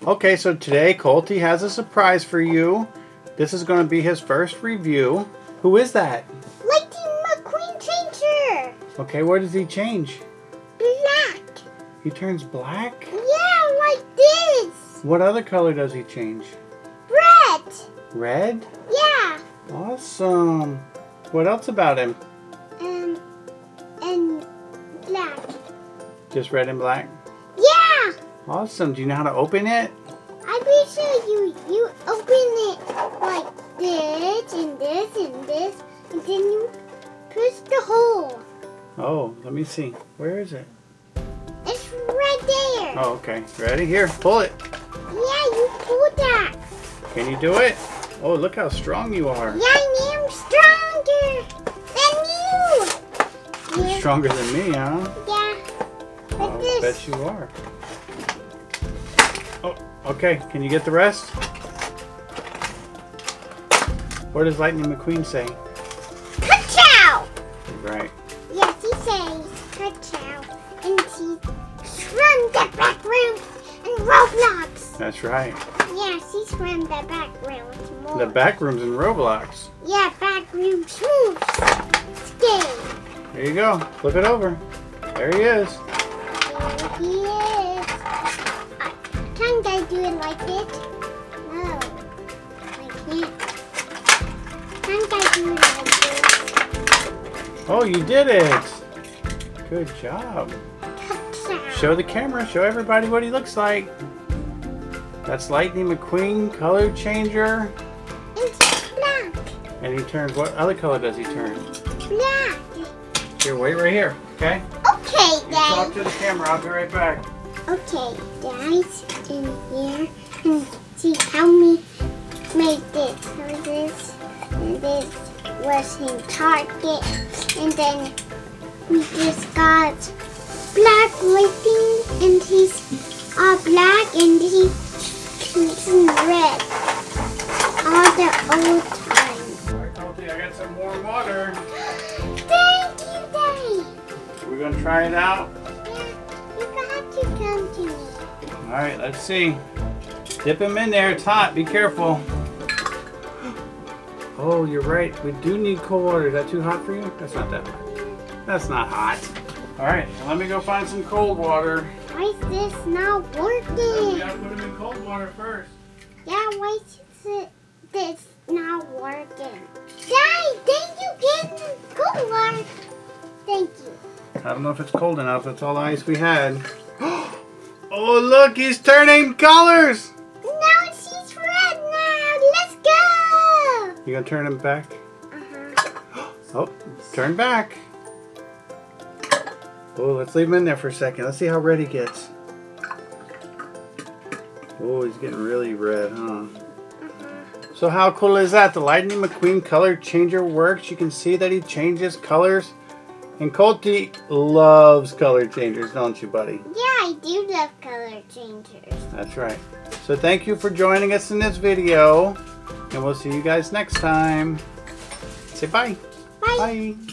Okay, so today Colty has a surprise for you. This is going to be his first review. Who is that? Mcqueen changer. Okay, what does he change? Black. He turns black? Yeah, like this. What other color does he change? Red. Red? Yeah. Awesome. What else about him? And black. Just red and black? Yeah. Awesome. Do you know how to open it? I'm pretty sure you open it like this and this and this, and then you push the hole. Oh, let me see. Where is it? It's right there. Oh, okay. Ready? Here, pull it. Yeah, you pull that. Can you do it? Oh, look how strong you are. Yeah, I'm stronger than you. You're stronger than me, huh? Yeah. Like I this. bet you are. Oh, okay. Can you get the rest? What does Lightning McQueen say? Ka-chow! Right. Yes, he says ka-chow. And he from the background and Roblox. That's right. Yes, he's from the background more. The back room's in Roblox. Yeah, backroom smooth. Stay. There you go. Flip it over. There he is. There he is. Can't I do it like this? No, I can't. Can't I do it like this? Oh, you did it. Good job. Ka-chow. Show the camera. Show everybody what he looks like. That's Lightning McQueen, color changer. And he's black. And he turns, what other color does he turn? Black. Here, wait right here, okay? Okay, You talk then. to the camera, I'll be right back. Okay, guys, in here, and see how we made this. So this, and this was in Target, and then we just got black lighting, and he's all black, and he's in red all the old time. All right, Colty, I got some warm water. Thank you, Daddy. We're gonna try it out. Yeah, you got to come to me. All right, let's see. Dip him in there, it's hot, be careful. Oh, you're right, we do need cold water. Is that too hot for you? That's not that hot. That's not hot. All right, so let me go find some cold water. Why is this not We working? gotta put him in cold water first. Yeah, why is this not working? Daddy, thank you, getting good work. Thank you. I don't know if it's cold enough, that's all the ice we had. Oh, look, he's turning colors. Now she's red now. Let's go. You gonna turn him back? Uh-huh. Oh, turn back. Oh, let's leave him in there for a second. Let's see how red he gets. Oh, he's getting really red, huh? So how cool is that? The Lightning McQueen color changer works. You can see that he changes colors. And Colty loves color changers, don't you, buddy? Yeah, I do love color changers. That's right. So thank you for joining us in this video. And we'll see you guys next time. Say bye. Bye. Bye.